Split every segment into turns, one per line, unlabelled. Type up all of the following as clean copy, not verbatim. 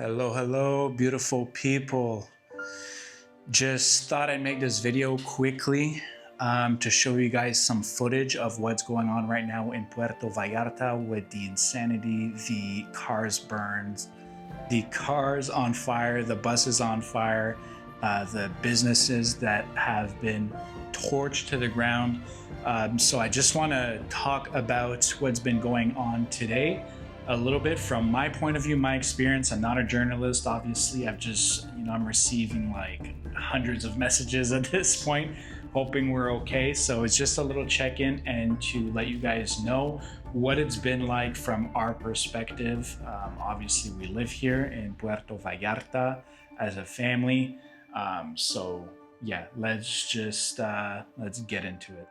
Hello, hello, beautiful people. Just thought I'd make this video quickly to show you guys some footage of what's going on right now in Puerto Vallarta with the insanity, the cars burned, the cars on fire, the buses on fire, the businesses that have been torched to the ground. So I just want to talk about what's been going on today a little bit from my point of view, my experience. I'm not a journalist, obviously. I'm receiving like hundreds of messages at this point, hoping we're okay. So it's just a little check-in and to let you guys know what it's been like from our perspective. Obviously, we live here in Puerto Vallarta as a family. So yeah, let's get into it.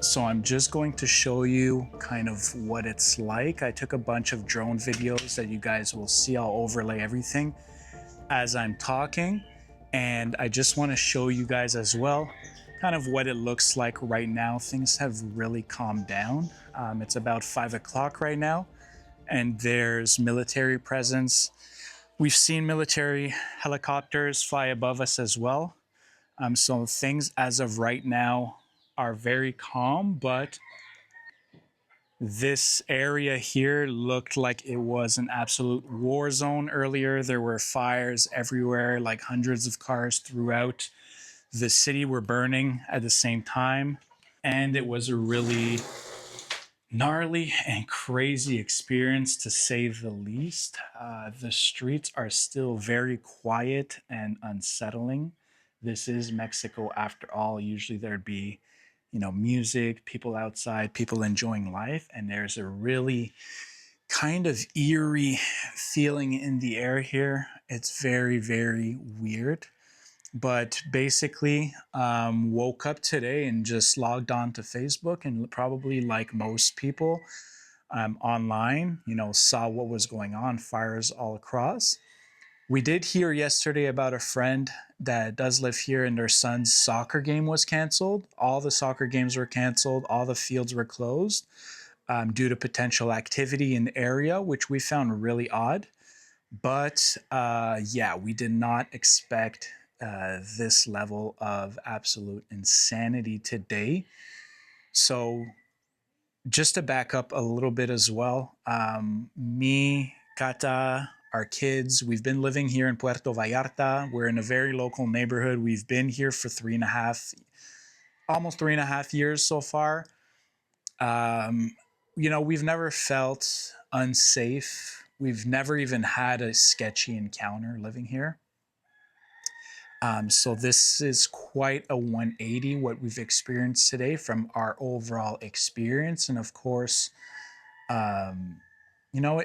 So I'm just going to show you kind of what it's like. I took a bunch of drone videos that you guys will see. I'll overlay everything as I'm talking. And I just want to show you guys as well kind of what it looks like right now. Things have really calmed down. It's about 5 o'clock right now, and there's military presence. We've seen military helicopters fly above us as well. So things as of right now are very calm, but this area here looked like it was an absolute war zone earlier. There were fires everywhere, like hundreds of cars throughout the city were burning at the same time. And it was a really gnarly and crazy experience, to say the least. The streets are still very quiet and unsettling. This is Mexico after all. Usually there'd be, music, people outside, people enjoying life. And there's a really kind of eerie feeling in the air here. It's very, very weird. But basically, woke up today and just logged on to Facebook, and probably like most people online, saw what was going on, fires all across. We did hear yesterday about a friend that does live here, and their son's soccer game was canceled. All the soccer games were canceled. All the fields were closed due to potential activity in the area, which we found really odd. But yeah, we did not expect this level of absolute insanity today. So just to back up a little bit as well, me, Kata, our kids, we've been living here in Puerto Vallarta. We're in a very local neighborhood. We've been here for almost 3.5 years so far. We've never felt unsafe. We've never even had a sketchy encounter living here. So this is quite a 180 what we've experienced today from our overall experience. And of course, it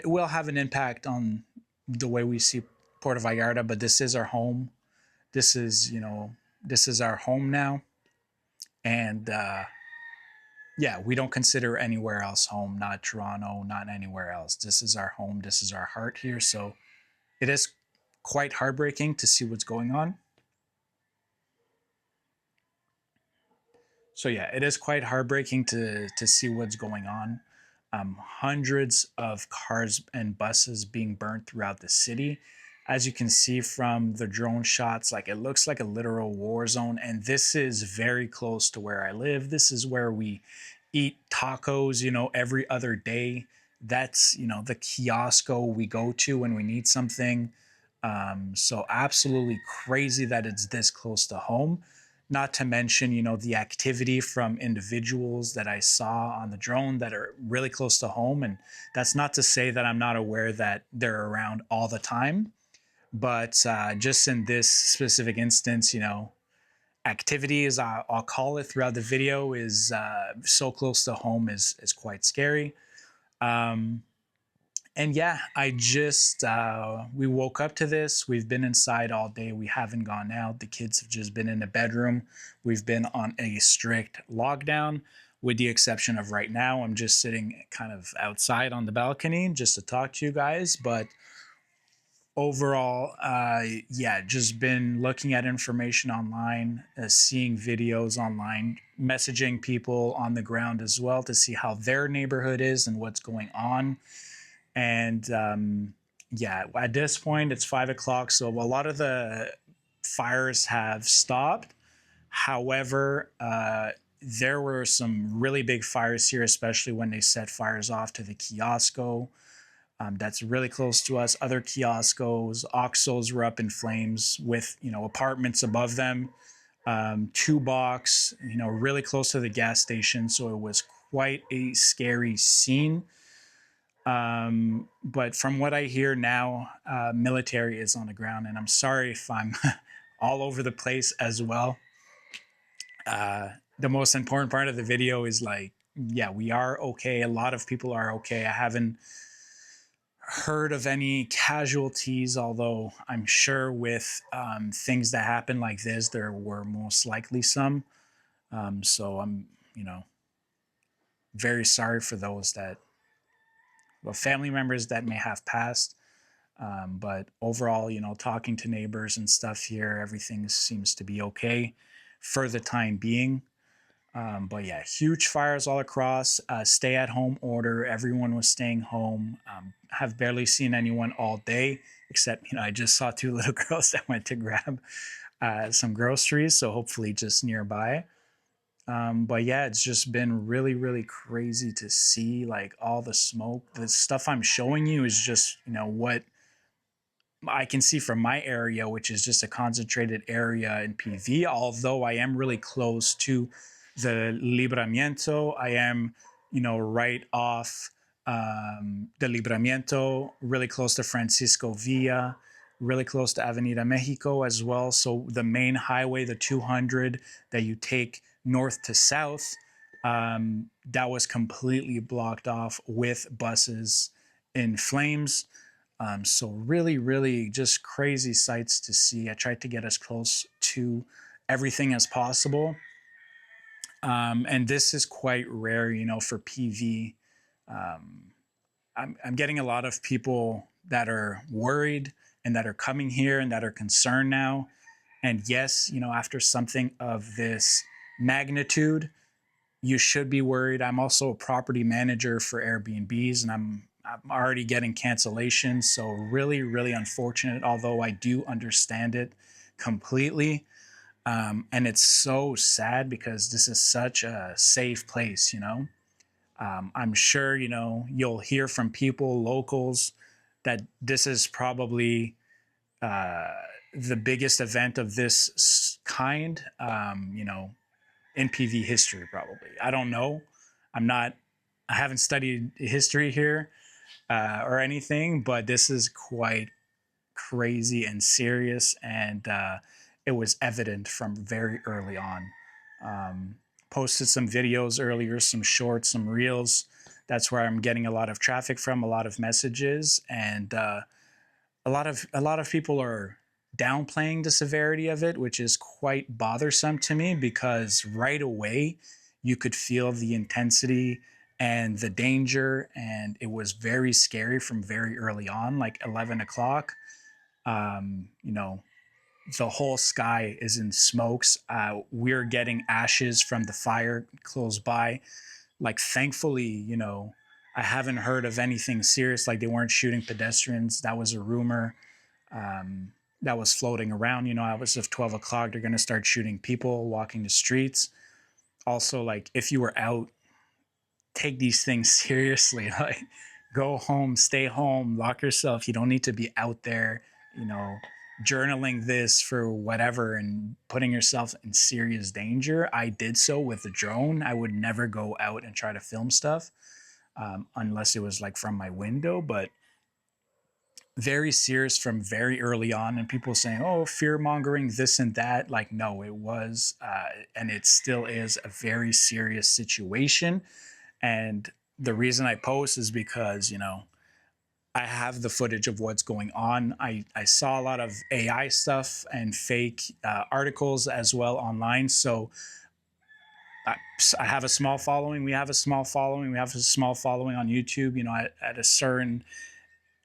will have an impact on the way we see Puerto Vallarta, but this is our home. This is our home now. And yeah, we don't consider anywhere else home, not Toronto, not anywhere else. This is our home. This is our heart here. So it is quite heartbreaking to see what's going on. So yeah, it is quite heartbreaking to see what's going on. Hundreds of cars and buses being burnt throughout the city. As you can see from the drone shots, like it looks like a literal war zone. And this is very close to where I live. This is where we eat tacos, every other day. That's, the kiosco we go to when we need something. So absolutely crazy that it's this close to home. Not to mention, the activity from individuals that I saw on the drone that are really close to home. And that's not to say that I'm not aware that they're around all the time. But just in this specific instance, activities, I'll call it, throughout the video is so close to home is quite scary. Um, and yeah, I just we woke up to this. We've been inside all day. We haven't gone out. The kids have just been in the bedroom. We've been on a strict lockdown, with the exception of right now. I'm just sitting kind of outside on the balcony just to talk to you guys. But overall, yeah, just been looking at information online, seeing videos online, messaging people on the ground as well to see how their neighborhood is and what's going on. And yeah, at this point, it's 5 o'clock. So a lot of the fires have stopped. However, there were some really big fires here, especially when they set fires off to the Kiosco. That's really close to us. Other kioscos, Oxos were up in flames with, apartments above them. Two box, really close to the gas station. So it was quite a scary scene. But from what I hear now, military is on the ground, and I'm sorry if I'm all over the place as well. The most important part of the video is like, yeah, we are okay. A lot of people are okay. I haven't heard of any casualties, although I'm sure with things that happen like this, there were most likely some. So I'm, very sorry for those that, well, family members that may have passed. But overall, talking to neighbors and stuff here, everything seems to be okay for the time being. But yeah, huge fires all across. Stay at home order. Everyone was staying home. Have barely seen anyone all day, except, I just saw two little girls that went to grab some groceries. So hopefully just nearby. But yeah, it's just been really, really crazy to see like all the smoke. The stuff I'm showing you is just, what I can see from my area, which is just a concentrated area in PV. Although I am really close to the Libramiento, I am, right off the Libramiento, really close to Francisco Villa, really close to Avenida Mexico as well. So the main highway, the 200 that you take north to south, that was completely blocked off with buses in flames. So really, really just crazy sights to see. I tried to get as close to everything as possible. And this is quite rare, for PV. I'm getting a lot of people that are worried and that are coming here and that are concerned now. And yes, after something of this magnitude, you should be worried. I'm also a property manager for Airbnbs, and I'm already getting cancellations. So really, really unfortunate, although I do understand it completely. And it's so sad because this is such a safe place, I'm sure, you'll hear from people, locals, that this is probably the biggest event of this kind, in PV history, probably. I don't know. I haven't studied history here or anything, but this is quite crazy and serious. And it was evident from very early on. Posted some videos earlier, some shorts, some reels. That's where I'm getting a lot of traffic from, a lot of messages, and a lot of people are downplaying the severity of it, which is quite bothersome to me because right away you could feel the intensity and the danger, and it was very scary from very early on, like 11 o'clock. The whole sky is in smokes. We're getting ashes from the fire close by. Like, thankfully, I haven't heard of anything serious. Like, they weren't shooting pedestrians. That was a rumor that was floating around. As of 12 o'clock, they're going to start shooting people walking the streets. Also, like, if you were out, take these things seriously. Like, go home, stay home, lock yourself. You don't need to be out there, journaling this for whatever and putting yourself in serious danger. I did so with a drone. I would never go out and try to film stuff unless it was like from my window. But very serious from very early on, and people saying, oh, fear mongering, this and that. Like, no, it was, and it still is a very serious situation. And the reason I post is because, I have the footage of what's going on. I saw a lot of AI stuff and fake articles as well online. So I have a small following. We have a small following. We have a small following on YouTube. At a certain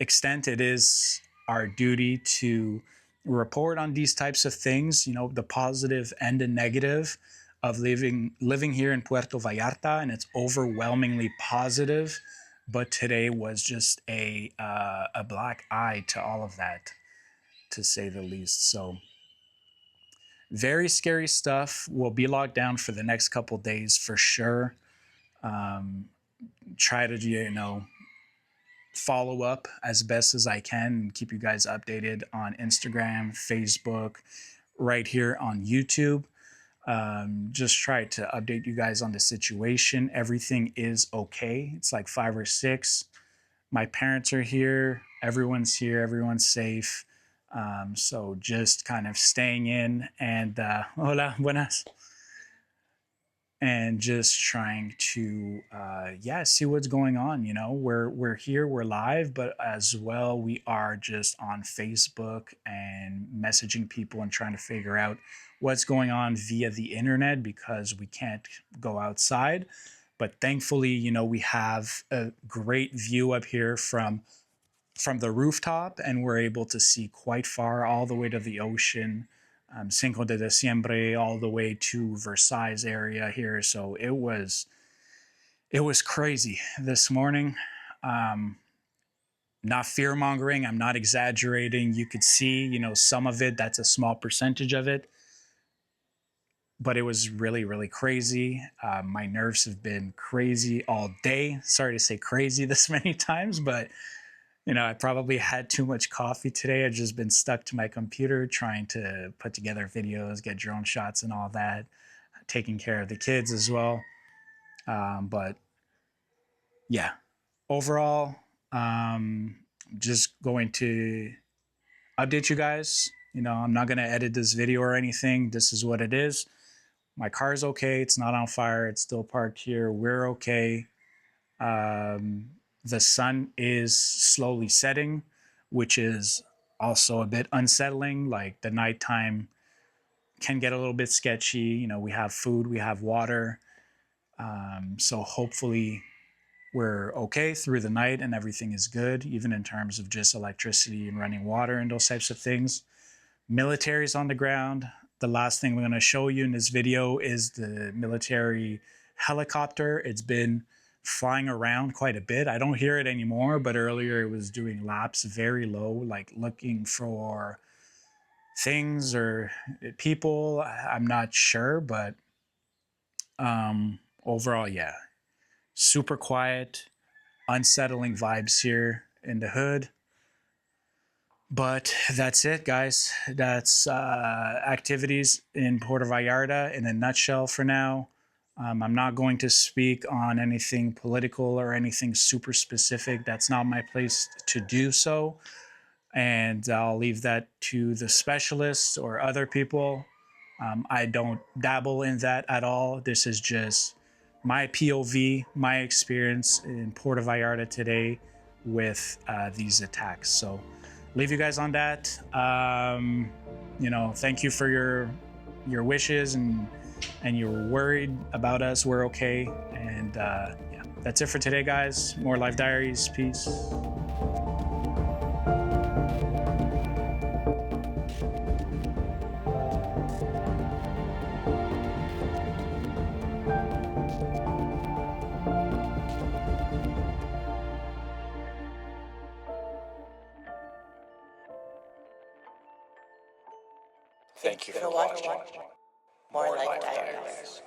extent, it is our duty to report on these types of things, the positive and the negative of living here in Puerto Vallarta, and it's overwhelmingly positive. But today was just a black eye to all of that, to say the least. So very scary stuff. We'll be locked down for the next couple days for sure. Try to follow up as best as I can and keep you guys updated on Instagram, Facebook, right here on YouTube. Just try to update you guys on the situation. Everything is okay. It's like 5 or 6. My parents are here. Everyone's here. Everyone's safe. So just kind of staying in and hola, buenas. And just trying to see what's going on. We're here, we're live, but as well we are just on Facebook and messaging people and trying to figure out what's going on via the internet, because we can't go outside. But thankfully, we have a great view up here from the rooftop, and we're able to see quite far, all the way to the ocean. Cinco de Diciembre, all the way to Versailles area here. So it was crazy this morning. Not fear mongering. I'm not exaggerating. You could see, some of it. That's a small percentage of it, but it was really, really crazy. My nerves have been crazy all day. Sorry to say crazy this many times, but I probably had too much coffee today. I've just been stuck to my computer trying to put together videos, get drone shots and all that, taking care of the kids as well. But yeah, overall, just going to update you guys. I'm not going to edit this video or anything. This is what it is. My car's okay. It's not on fire. It's still parked here. We're okay. The sun is slowly setting, which is also a bit unsettling. Like, the nighttime can get a little bit sketchy. We have food, we have water. So hopefully we're okay through the night and everything is good, even in terms of just electricity and running water and those types of things. Military's on the ground. The last thing we're going to show you in this video is the military helicopter. It's been flying around quite a bit. I don't hear it anymore, but earlier it was doing laps very low, like looking for things or people. I'm not sure, but overall, yeah, super quiet, unsettling vibes here in the hood. But that's it, guys. That's activities in Puerto Vallarta in a nutshell for now. I'm not going to speak on anything political or anything super specific. That's not my place to do so. And I'll leave that to the specialists or other people. I don't dabble in that at all. This is just my POV, my experience in Puerto Vallarta today with these attacks. So leave you guys on that. Thank you for your wishes, and you're worried about us. We're okay. And yeah, that's it for today, guys. More Life Diaries. Peace.
Thank you for watching More Life Diaries.